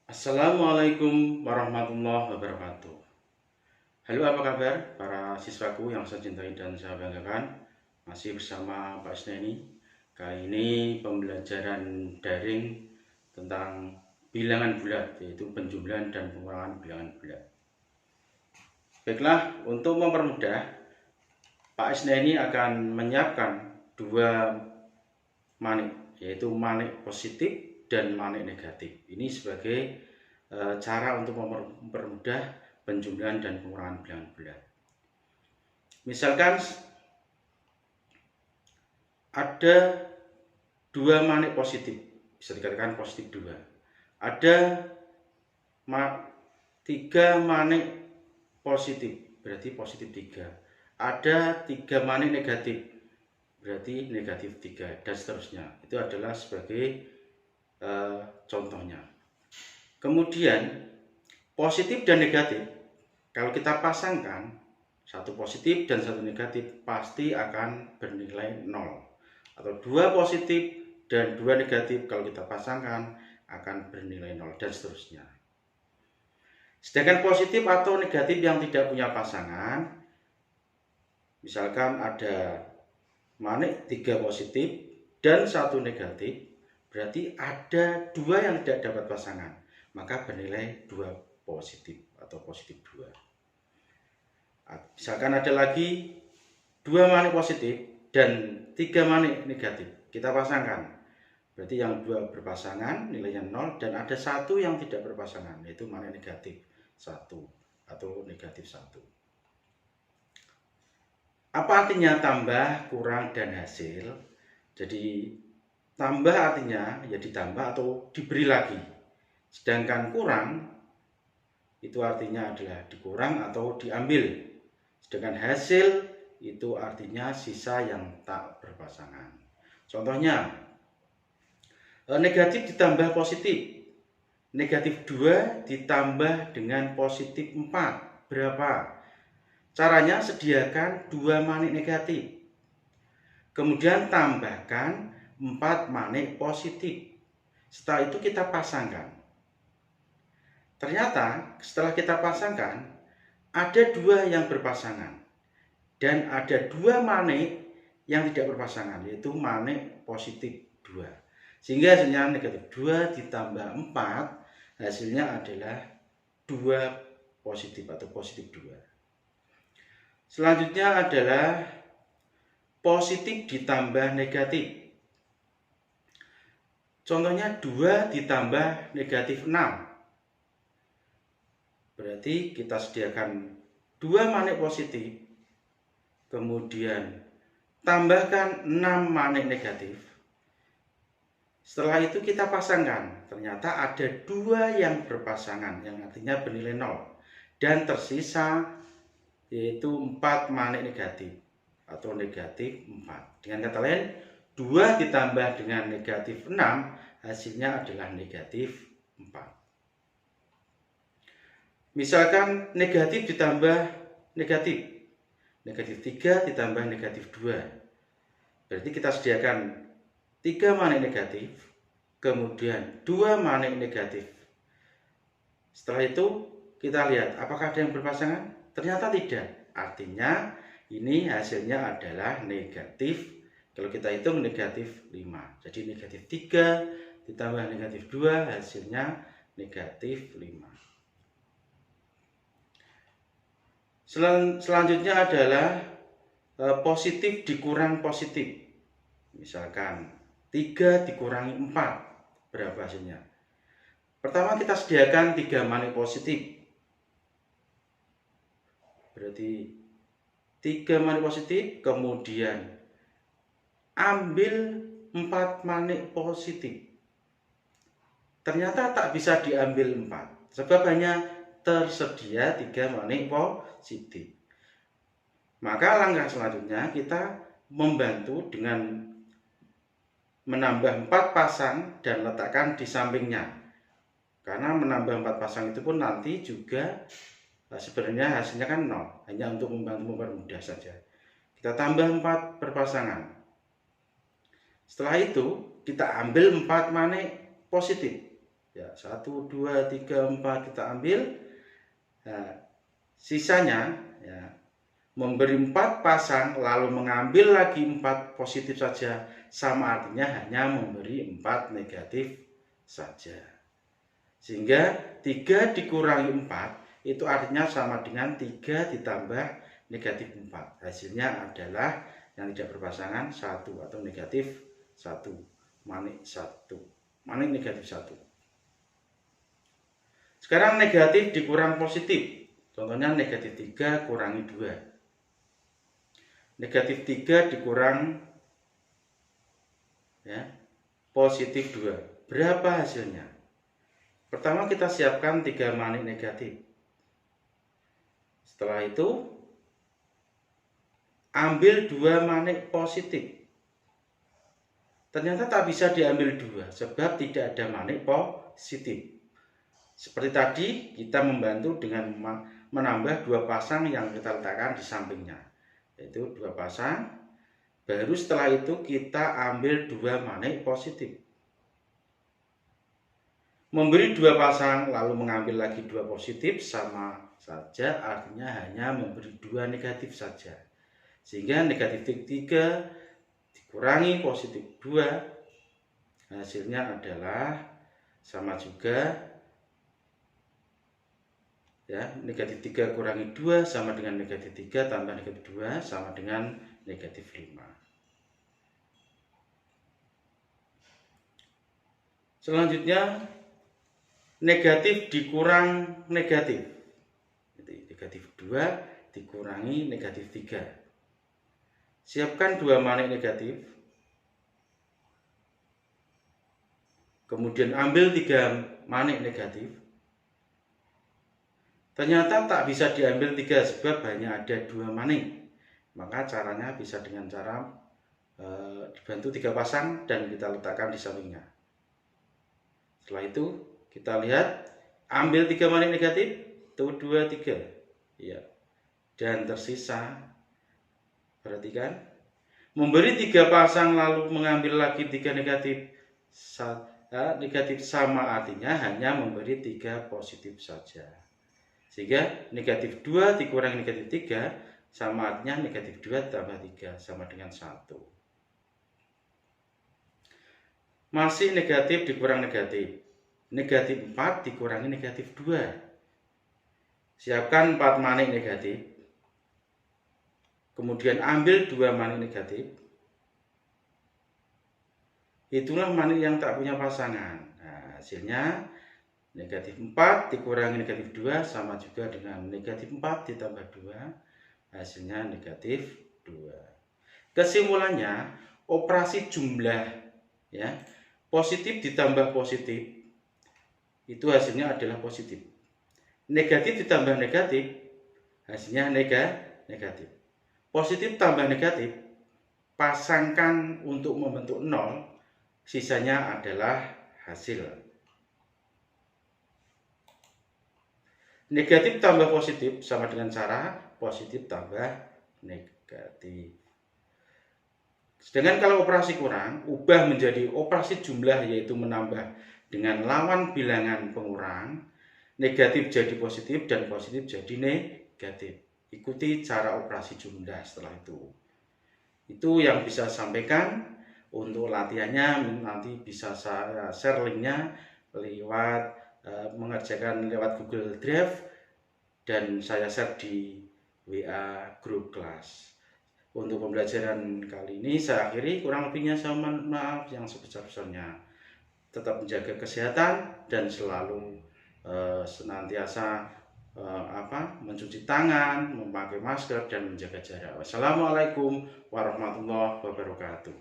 Assalamualaikum warahmatullahi wabarakatuh. Halo, apa kabar para siswaku yang saya cintai dan saya banggakan? Masih bersama Pak Isneni. Kali ini pembelajaran daring tentang bilangan bulat, yaitu penjumlahan dan pengurangan bilangan bulat. Baiklah, untuk mempermudah, Pak Isneni akan menyiapkan dua manik, yaitu manik positif dan manik negatif. Ini sebagai cara untuk mempermudah penjumlahan dan pengurangan bilangan bulat. Misalkan ada dua manik positif, bisa dikatakan positif 2. Ada tiga manik positif, berarti positif 3. Ada 3 manik negatif, berarti negatif 3, dan seterusnya. Itu adalah sebagai contohnya. Kemudian positif dan negatif, kalau kita pasangkan satu positif dan satu negatif, pasti akan bernilai 0. Atau 2 positif dan 2 negatif, kalau kita pasangkan akan bernilai 0, dan seterusnya. Sedangkan positif atau negatif yang tidak punya pasangan, misalkan ada manik 3 positif dan 1 negatif, berarti ada 2 yang tidak dapat pasangan, maka bernilai 2 positif atau positif 2. Misalkan ada lagi 2 manik positif dan 3 manik negatif, kita pasangkan, berarti yang 2 berpasangan nilainya 0, dan ada 1 yang tidak berpasangan, yaitu manik negatif 1 atau negatif 1. Apa artinya tambah, kurang, dan hasil? Jadi tambah artinya ya ditambah atau diberi lagi. Sedangkan kurang itu artinya adalah dikurang atau diambil. Sedangkan hasil itu artinya sisa yang tak berpasangan. Contohnya, negatif ditambah positif. Negatif 2 ditambah dengan positif 4. Berapa? Caranya sediakan 2 manik negatif. Kemudian tambahkan 4 manik positif. Setelah itu kita pasangkan. Ternyata setelah kita pasangkan, ada 2 yang berpasangan dan ada 2 manik yang tidak berpasangan, yaitu manik positif 2. Sehingga hasilnya negatif 2 ditambah 4, hasilnya adalah 2 positif atau positif 2. Selanjutnya adalah positif ditambah negatif. Contohnya 2 ditambah negatif 6. Berarti kita sediakan 2 manik positif, kemudian tambahkan 6 manik negatif. Setelah itu kita pasangkan, ternyata ada 2 yang berpasangan, yang artinya bernilai 0. Dan tersisa yaitu 4 manik negatif atau negatif 4. Dengan kata lain, 2 ditambah dengan negatif 6, hasilnya adalah negatif 4. Misalkan negatif ditambah negatif, negatif 3 ditambah negatif 2. Berarti kita sediakan 3 manik negatif, kemudian 2 manik negatif. Setelah itu kita lihat apakah ada yang berpasangan? Ternyata tidak. Artinya ini hasilnya adalah negatif. Kalau kita hitung negatif 5. Jadi negatif 3 ditambah negatif 2, hasilnya negatif 5. Selanjutnya adalah positif dikurang positif. Misalkan 3 dikurangi 4, berapa hasilnya? Pertama kita sediakan 3 manik positif. Berarti 3 manik positif, kemudian ambil 4 manik positif. Ternyata tak bisa diambil 4, sebab hanya tersedia 3 manik positif. Maka langkah selanjutnya kita membantu dengan menambah 4 pasang dan letakkan di sampingnya. Karena menambah 4 pasang itu pun nanti juga sebenarnya hasilnya kan 0, hanya untuk membantu mempermudah saja. Kita tambah 4 berpasangan. Setelah itu kita ambil 4 manik positif. Ya, 1, 2, 3, 4 kita ambil. Nah, sisanya ya, memberi 4 pasang lalu mengambil lagi 4 positif saja, sama artinya hanya memberi 4 negatif saja. Sehingga 3 dikurangi 4 itu artinya sama dengan 3 ditambah negatif 4. Hasilnya adalah yang tidak berpasangan 1 atau negatif 1. Manik 1. Manik negatif 1. Sekarang negatif dikurang positif. Contohnya negatif 3 kurangi 2. Negatif 3 dikurang ya, positif 2. Berapa hasilnya? Pertama kita siapkan 3 manik negatif. Setelah itu ambil 2 manik positif. Ternyata tak bisa diambil 2 sebab tidak ada manik positif. Seperti tadi kita membantu dengan menambah 2 pasang yang kita letakkan di sampingnya. Yaitu 2 pasang. Baru setelah itu kita ambil 2 manik positif. Memberi 2 pasang lalu mengambil lagi 2 positif sama saja, artinya hanya memberi 2 negatif saja. Sehingga negatif 3 dikurangi positif 2, hasilnya adalah sama juga ya, negatif 3 kurangi 2 sama dengan negatif 3 tambah negatif 2 sama dengan negatif 5. Selanjutnya negatif dikurang negatif. Negatif 2 dikurangi negatif 3. Siapkan 2 manik negatif. Kemudian ambil 3 manik negatif. Ternyata tak bisa diambil 3 sebab hanya ada 2 manik. Maka caranya bisa dengan cara dibantu 3 pasang dan kita letakkan di sampingnya. Setelah itu kita lihat, ambil 3 manik negatif, 1, 2, 3. Ya. Dan tersisa, perhatikan, memberi 3 pasang lalu mengambil lagi 3 negatif. Negatif sama artinya hanya memberi 3 positif saja. Sehingga negatif 2 dikurangi negatif 3 sama artinya negatif 2 tambah 3 sama dengan 1. Masih negatif dikurang negatif. Negatif 4 dikurangi negatif 2. Siapkan 4 manik negatif. Kemudian ambil 2 manik negatif. Itulah manik yang tak punya pasangan. Nah, hasilnya negatif 4 dikurangi negatif 2 sama juga dengan negatif 4 ditambah 2. Hasilnya negatif 2. Kesimpulannya, operasi jumlah ya, positif ditambah positif itu hasilnya adalah positif. Negatif ditambah negatif hasilnya negatif. Positif tambah negatif pasangkan untuk membentuk 0, sisanya adalah hasil. Negatif tambah positif sama dengan cara positif tambah negatif. Sedangkan kalau operasi kurang, ubah menjadi operasi jumlah, yaitu menambah dengan lawan bilangan pengurang, negatif jadi positif dan positif jadi negatif. Ikuti cara operasi jumlah setelah itu. Itu yang bisa sampaikan. Untuk latihannya nanti bisa saya share linknya lewat mengerjakan lewat Google Drive dan saya share di WA grup kelas. Untuk pembelajaran kali ini saya akhiri, kurang lebihnya saya mohon maaf yang sebesar-besarnya. Tetap menjaga kesehatan dan selalu senantiasa mencuci tangan, memakai masker dan menjaga jarak. Wassalamualaikum warahmatullahi wabarakatuh.